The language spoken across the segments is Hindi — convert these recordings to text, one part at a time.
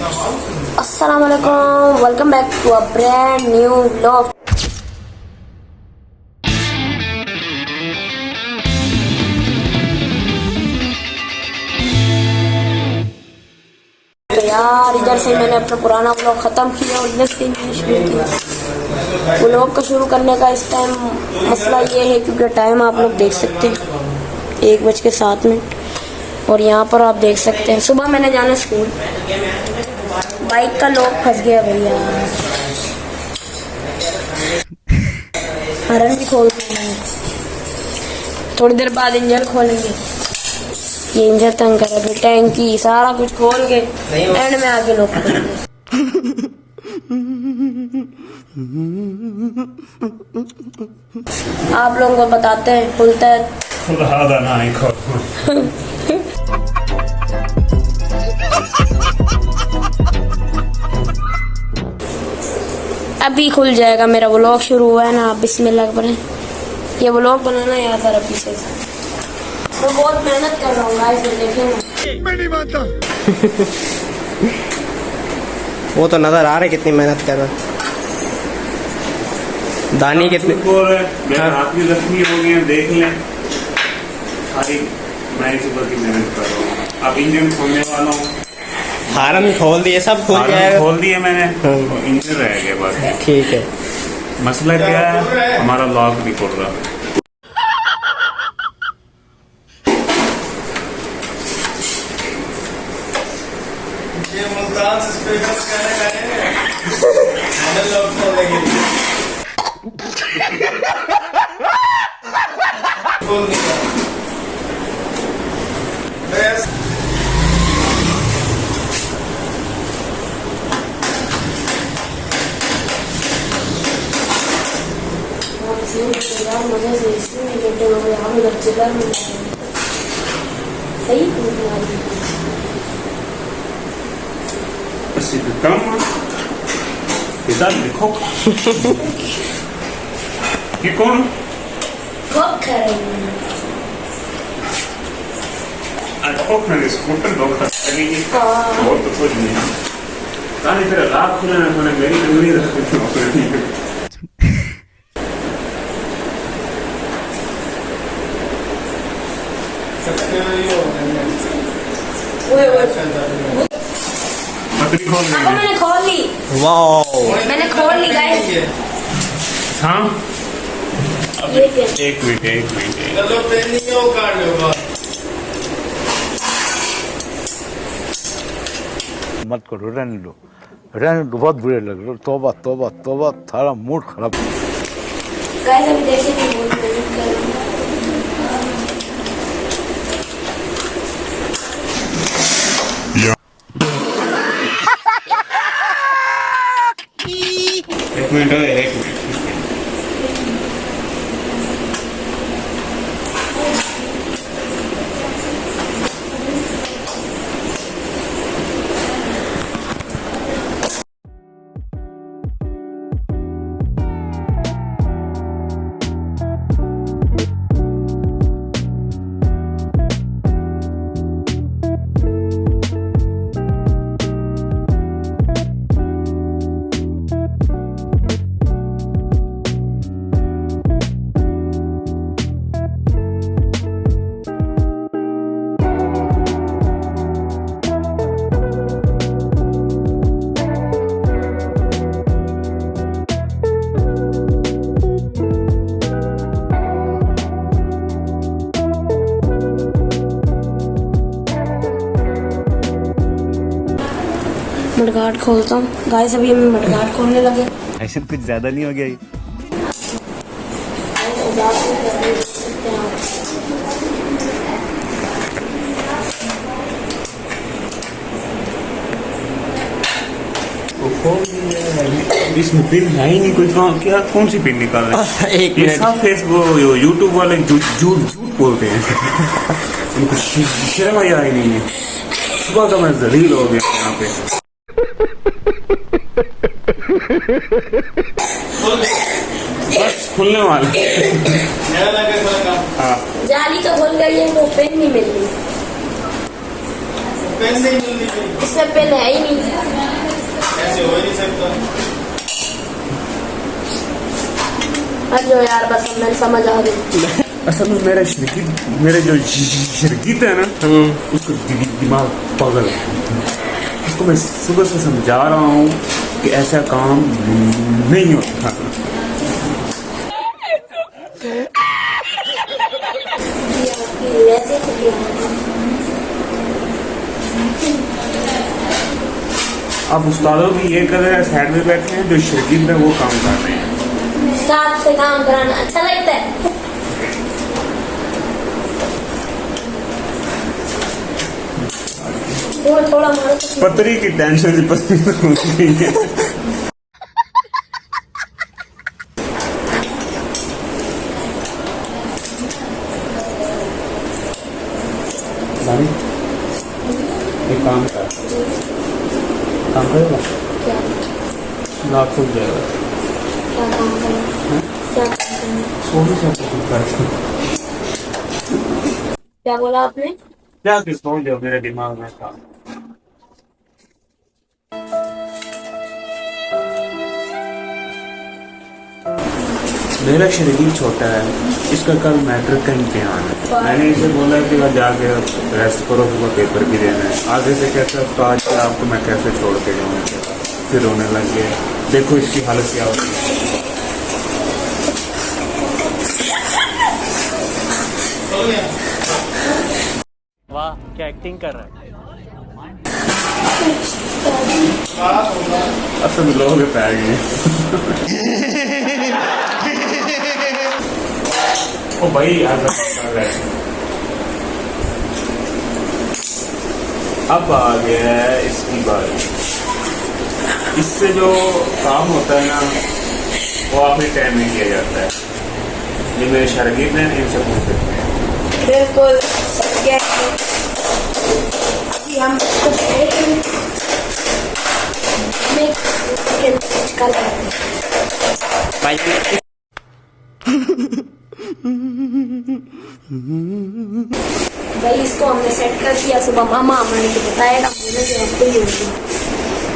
अस्सलामुअलैकुम, welcome back to a brand new vlog. तो यार इधर से मैंने अपना पुराना व्लॉग ख़त्म किया और इधर से शुरू किया। व्लॉग को शुरू करने का इस टाइम मसला ये है क्योंकि टाइम आप लोग देख सकते हैं 1:07 और यहाँ पर आप देख सकते हैं सुबह मैंने जाना स्कूल, बाइक का लॉक फंस गया भैया। हरन भी खोल दिया, थोड़ी देर बाद इंजन खोलेंगे। ये इंजन तंग कर रहा है, टैंकी सारा कुछ खोल के एंड में आके लॉक खोलेंगे। आप लोगों को बताते हैं खुलता है अभी खुल जाएगा। मेरा व्लॉग शुरू हुआ है ना, आप बिस्मिल्लाह करें। ये व्लॉग बनाना याद आ रहा पीछे से, मैं बहुत मेहनत कर रहा हूँ गाइस, देखें मैं नहीं मानता। वो तो नजर आ रहा है कितनी मेहनत कर रहा है। दानी कितनी हाथ भी जख्मी हो गए हैं, देख लें सारी मैं सुबह की मेहनत कर रहा हूँ। अब इंजन खोलने वाला हूँ, हारन खोल दिए, सब खोल जाएगा। खोल दिए मैंने, इंजन रह गया बस। ठीक है, मसला क्या है, हमारा लॉक नहीं खुल रहा। ये मुल्तान से स्पेशल खाने लॉक खोलेंगे। खोल दिया बस। मजे से इसमें लेटे हुए हम इधर चिल्ला में सही कम इधर देखो ये कौन स्कूटर धोखा और तो कुछ नहीं। तानी तेरा रात खुला ना मैंने मेरी दूरी रखी। मैंने खोल ली। वाओ, मैंने खोल ली गाइस। हाँ एक मिनट चलो पेन नहीं है वो काट लो। मत करो, रहने दो, बहुत बुरे लग रहे। तौबा तौबा तौबा, थारा मूड खराब। गाइस अभी देखेंगे बहुत मेहनत कर रहा हूं। एक मिनट मडगार्ड खोलता हूँ गाइस। अभी हम मडगार्ड खोलने लगे। ऐसे कुछ ज्यादा नहीं हो गया ये? इसमें पिन है ही नहीं कुछ। क्या कौन सी पिन निकाल रहे हैं? एक ये मिनट। सब फेसबुक यूट्यूब वाले झूठ बोलते हैं। उनको शर्म ही आई नहीं है। सुबह का मैं जलील हो गया यहाँ पे। बस खुलने वाला। हाँ जाली तो खुल गई है, वो पेन नहीं मिल रही। पेन नहीं मिलती थी। इसमें पेन है ही नहीं। ऐसे हो ही नहीं सकता। जो यार बस अब मैंने समझ आ गई। असल में मेरे जो शर्गीत है ना, उसको दिमाग पागल है। उसको मैं सुबह से समझा रहा हूँ कि ऐसा काम नहीं होता। अब उस्तादों भी ये कर रहे हैं, साइड में बैठे हैं, जो शर्गीत है वो काम कर रहे हैं। साथ से काम कराना अच्छा लगता है। थोड़ा मारो तो पतरी की टेंशन से पतरी होती है। एक काम करेगा, क्या लाख हो जाएगा। क्या काम करना, क्या काम करना? सोने से कुछ करते क्या बोला आपने? क्या कि सो जाओ, मेरे दिमाग में था। मेरा शरीर छोटा है, इसका कल मैट्रिक का इम्तिहान है। मैंने इसे बोला कि वह जाके रेस्ट करो, सुबह पेपर भी देना है। आगे से कहता है तो आज से आपको मैं कैसे छोड़ के जाऊँ। फिर रोने लग गए। देखो इसकी हालत क्या होती है। वाह क्या एक्टिंग कर रहा है। असल में लोग पै गए। ओ भाई आज कर रहे हैं। अब आ गया है इसकी बारी। इससे जो काम होता है ना, वो आखिरी टाइम में किया जाता है। ये मेरे शागिर्द हैं, इनसे पूछ सकते हैं। बिल्कुल सत्य है। अभी हम कुछ कर रहे हैं। भाई भाई इसको हमने सेट कर दिया। सुबह मामा हमारे को बताएगा, हमने जो हमको ही होगी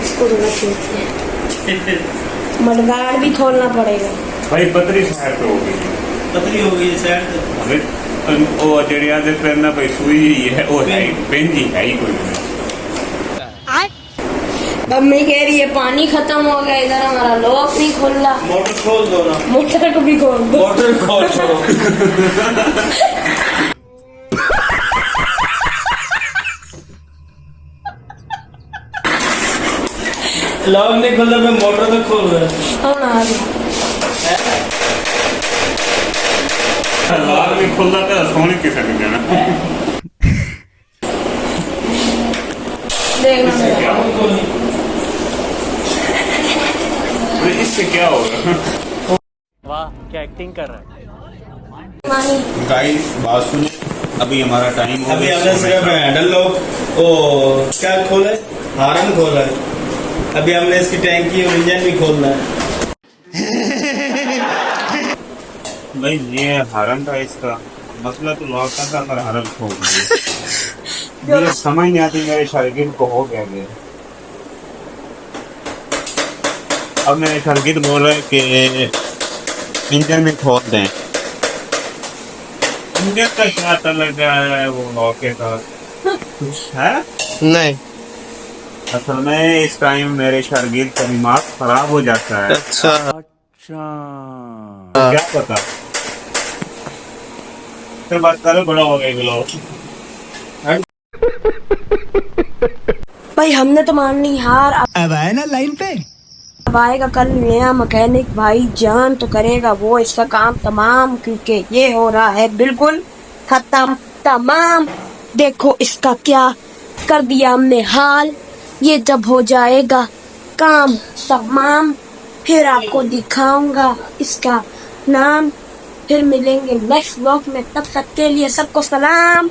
इसको थोड़ा खेलते हैं। मडगाड़ भी खोलना पड़ेगा। भाई पतरी साइड पे हो गई, पतली हो गई साइड। हमें वो जड़िया से करना भाई सुई ही है, वो है पेन जी है ही कोई नहीं। मम्मी कह रही है पानी खत्म हो गया, इधर हमारा लॉक नहीं खोल रहा। मोटर खोल दो ना। मोटर को भी खोल दो। मोटर खोल दो। लॉक नहीं खोल रहा, मैं मोटर तो खोल रहा। हाँ ना आ गया। लाल भी खुल रहा था, सोने किसे नहीं देना। देखना इससे क्या होगा? वाह क्या एक्टिंग कर रहा है। मानी गाइस बात सुनो, अभी हमारा टाइम हो अभी गया। हमने सिर्फ हैंडल लॉक ओ क्या खोला है, हार्न खोला है। अभी हमने इसकी टैंकी और इंजन भी खोलना है। भाई ये हरन था, इसका मसला तो लॉक का था, पर हरन खो गया। मुझे समझ नहीं आती मेरे शागिर्द को हो क्या गया। अब मेरे शागिर्द बोल रहे कि इंजन में खोल दें। इंजन का क्या तलक है वो लॉके का कुछ है नहीं असल में। इस टाइम मेरे शागिर्द का दिमाग खराब हो जाता है। अच्छा तो क्या पता, फिर बात करो, बड़ा हो गए लोग। भाई हमने तो माननी हार। अब आए ना लाइन पे। अब आएगा कल नया मैकेनिक भाई जान तो करेगा वो इसका काम तमाम, क्योंकि ये हो रहा है बिल्कुल खत्म तमाम। देखो इसका क्या कर दिया हमने हाल। ये जब हो जाएगा काम तमाम, फिर आपको दिखाऊंगा इसका नाम। फिर मिलेंगे नेक्स्ट व्लॉग में, तब तक के लिए सबको सलाम।